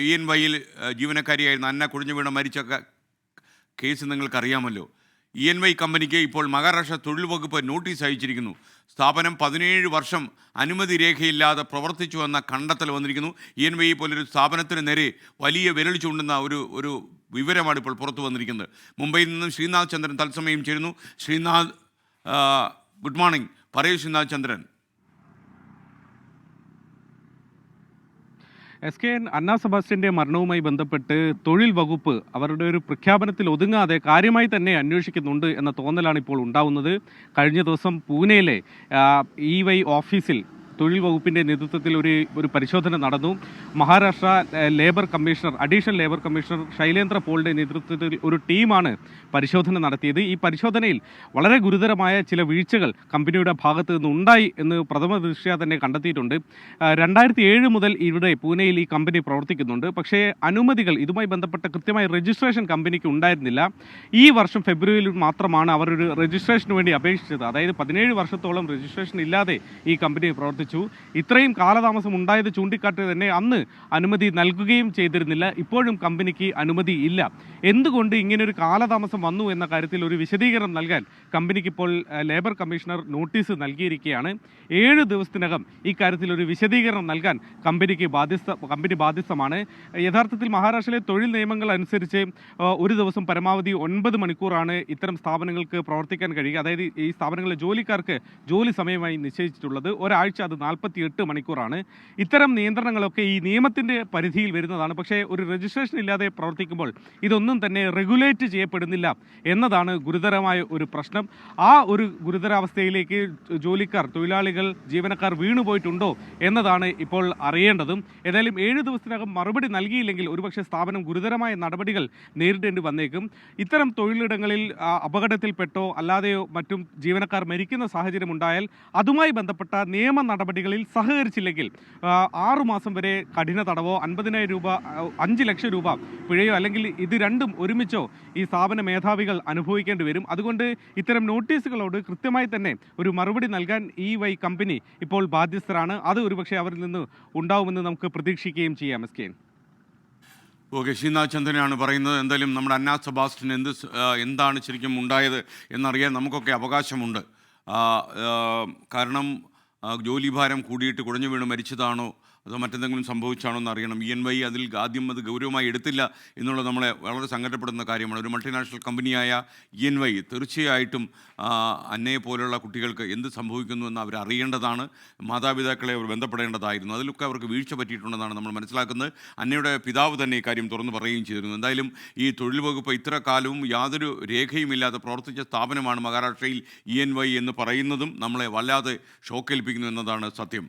ENYയിൽ ജീവനക്കാരിയായിരുന്ന അന്ന കുഴഞ്ഞു വീണ മരിച്ച കേസ് നിങ്ങൾക്കറിയാമല്ലോ. ENY കമ്പനിക്ക് ഇപ്പോൾ മഹാരാഷ്ട്ര തൊഴിൽ വകുപ്പ് നോട്ടീസ് അയച്ചിരിക്കുന്നു. സ്ഥാപനം 17 വർഷം അനുമതി രേഖയില്ലാതെ പ്രവർത്തിച്ചുവെന്ന കണ്ടെത്തൽ വന്നിരിക്കുന്നു. ENY പോലൊരു സ്ഥാപനത്തിന് നേരെ വലിയ വിരൽ ചൂണ്ടുന്ന ഒരു വിവരമാണ് ഇപ്പോൾ പുറത്തു വന്നിരിക്കുന്നത്. മുംബൈയിൽ നിന്നും ശ്രീനാഥ് ചന്ദ്രൻ തത്സമയം ചേരുന്നു. Sreenath, good morning. പറയൂ ശ്രീനാഥ് ചന്ദ്രൻ. SKN അന്ന സെബാസ്റ്റ്യന്റെ മരണവുമായി ബന്ധപ്പെട്ട് തൊഴിൽ വകുപ്പ് അവരുടെ ഒരു പ്രഖ്യാപനത്തിൽ ഒതുങ്ങാതെ കാര്യമായി തന്നെ അന്വേഷിക്കുന്നുണ്ട് എന്ന തോന്നലാണ് ഇപ്പോൾ ഉണ്ടാവുന്നത്. കഴിഞ്ഞ ദിവസം പൂനെയിലെ EY ഓഫീസിൽ തൊഴിൽ വകുപ്പിൻ്റെ നേതൃത്വത്തിൽ ഒരു പരിശോധന നടന്നു. Maharashtra labour commissioner, additional labour commissioner Shailendra പോളിൻ്റെ നേതൃത്വത്തിൽ ഒരു ടീമാണ് പരിശോധന നടത്തിയത്. ഈ പരിശോധനയിൽ വളരെ ഗുരുതരമായ ചില വീഴ്ചകൾ കമ്പനിയുടെ ഭാഗത്തു നിന്നുണ്ടായി എന്ന് പ്രഥമ ദൃഷ്ട്യാ തന്നെ കണ്ടെത്തിയിട്ടുണ്ട്. 2007 മുതൽ ഇവിടെ പൂനെയിൽ ഈ കമ്പനി പ്രവർത്തിക്കുന്നുണ്ട്. പക്ഷേ അനുമതികൾ ഇതുമായി ബന്ധപ്പെട്ട കൃത്യമായ രജിസ്ട്രേഷൻ കമ്പനിക്ക് ഉണ്ടായിരുന്നില്ല. ഈ വർഷം ഫെബ്രുവരിയിൽ മാത്രമാണ് അവർ ഒരു രജിസ്ട്രേഷന് വേണ്ടി അപേക്ഷിച്ചത്. അതായത് 17 വർഷത്തോളം രജിസ്ട്രേഷൻ ഇല്ലാതെ ഈ കമ്പനി പ്രവർത്തിച്ചു. ഇത്രയും കാലതാമസം ഉണ്ടായത് ചൂണ്ടിക്കാട്ടി തന്നെ അന്ന് അനുമതി നൽകുകയും ചെയ്തിരുന്നില്ല. ഇപ്പോഴും കമ്പനിക്ക് അനുമതി ഇല്ല. എന്തുകൊണ്ട് ഇങ്ങനൊരു കാലതാമസം വന്നു എന്ന കാര്യത്തിൽ ഒരു വിശദീകരണം നൽകാൻ കമ്പനിക്ക് ഇപ്പോൾ ലേബർ കമ്മീഷണർ നോട്ടീസ് നൽകിയിരിക്കുകയാണ്. 7 ദിവസത്തിനകം ഈ കാര്യത്തിൽ ഒരു വിശദീകരണം നൽകാൻ കമ്പനി ബാധ്യസ്ഥമാണ്. യഥാർത്ഥത്തിൽ മഹാരാഷ്ട്രയിലെ തൊഴിൽ നിയമങ്ങൾ അനുസരിച്ച് ഒരു ദിവസം പരമാവധി 9 മണിക്കൂറാണ് ഇത്തരം സ്ഥാപനങ്ങൾക്ക് പ്രവർത്തിക്കാൻ കഴിയുക. അതായത് ഈ സ്ഥാപനങ്ങളിലെ ജോലിക്കാർക്ക് ജോലി സമയമായി നിശ്ചയിച്ചിട്ടുള്ളത്. ഒരാഴ്ച അത് 48 മണിക്കൂറാണ്. ഇത്തരം നിയന്ത്രണങ്ങളൊക്കെ ഈ നിയമത്തിൻ്റെ പരിധിയിൽ വരുന്നതാണ്. പക്ഷേ ഒരു രജിസ്ട്രേഷൻ ഇല്ലാതെ പ്രവർത്തിക്കുമ്പോൾ ഇതൊന്നും തന്നെ റെഗുലേറ്റ് ചെയ്യപ്പെടുന്നില്ല എന്നതാണ് ഗുരുതരമായ ഒരു പ്രശ്നം. ആ ഒരു ഗുരുതരാവസ്ഥയിലേക്ക് തൊഴിലാളികൾ, ജീവനക്കാർ വീണുപോയിട്ടുണ്ടോ എന്നതാണ് ഇപ്പോൾ അറിയേണ്ടതും. ഏതായാലും 7 ദിവസത്തിനകം മറുപടി നൽകിയില്ലെങ്കിൽ ഒരുപക്ഷെ സ്ഥാപനം ഗുരുതരമായ നടപടികൾ നേരിടേണ്ടി വന്നേക്കും. ഇത്തരം തൊഴിലിടങ്ങളിൽ അപകടത്തിൽപ്പെട്ടോ അല്ലാതെയോ മറ്റും ജീവനക്കാർ മരിക്കുന്ന സാഹചര്യം ഉണ്ടായാൽ അതുമായി ബന്ധപ്പെട്ട നിയമ നടപടികളിൽ സഹകരിച്ചില്ലെങ്കിൽ 6 മാസം വരെ കഠിന തടവോ 50,000 രൂപ 5 ലക്ഷം രൂപ പിഴയോ അല്ലെങ്കിൽ ഇത് രണ്ടും ഒരുമിച്ചോ ഈ സ്ഥാപന മേധാവികൾ അനുഭവിക്കേണ്ടി വരും. അതുകൊണ്ട് ഇത്തരം നോട്ടീസുകളോട് കൃത്യമായി തന്നെ ഒരു മറുപടി നൽകാൻ EY കമ്പനി ഇപ്പോൾ ബാധ്യസ്ഥരാണ്. അത് ഒരുപക്ഷെ അവരിൽ നിന്ന് ഉണ്ടാവുമെന്ന് നമുക്ക് പ്രതീക്ഷിക്കുകയും ചെയ്യാം. ഓക്കെ, ശ്രീനാഥ് ചന്ദ്രനാണ് പറയുന്നത്. എന്തായാലും നമ്മുടെ അന്ന സെബാസ്റ്റ്യൻ എന്താണ് ശരിക്കും ഉണ്ടായത് എന്നറിയാൻ നമുക്കൊക്കെ അവകാശമുണ്ട്. കാരണം ജോലിഭാരം കൂടിയിട്ട് കുഴഞ്ഞു വീണ് മരിച്ചതാണോ അതോ മറ്റെന്തെങ്കിലും സംഭവിച്ചാണോ എന്ന് അറിയണം. ENY അതിൽ ആദ്യം അത് ഗൗരവമായി എടുത്തില്ല എന്നുള്ളത് നമ്മളെ വളരെ സങ്കടപ്പെടുന്ന കാര്യമാണ്. ഒരു മൾട്ടിനാഷണൽ കമ്പനിയായ ENY തീർച്ചയായിട്ടും അന്നയെ പോലുള്ള കുട്ടികൾക്ക് എന്ത് സംഭവിക്കുന്നു എന്ന് അവർ അറിയേണ്ടതാണ്. മാതാപിതാക്കളെ അവർ ബന്ധപ്പെടേണ്ടതായിരുന്നു. അതിലൊക്കെ അവർക്ക് വീഴ്ച പറ്റിയിട്ടുണ്ടെന്നാണ് നമ്മൾ മനസ്സിലാക്കുന്നത്. അന്നയുടെ പിതാവ് തന്നെ ഈ കാര്യം തുറന്നു പറയുകയും ചെയ്തിരുന്നു. എന്തായാലും ഈ തൊഴിൽ വകുപ്പ് ഇത്ര കാലവും യാതൊരു രേഖയുമില്ലാതെ പ്രവർത്തിച്ച സ്ഥാപനമാണ് മഹാരാഷ്ട്രയിൽ ENY എന്ന് പറയുന്നതും നമ്മളെ വല്ലാതെ ഷോക്കേൽപ്പിക്കുന്നു എന്നതാണ് സത്യം.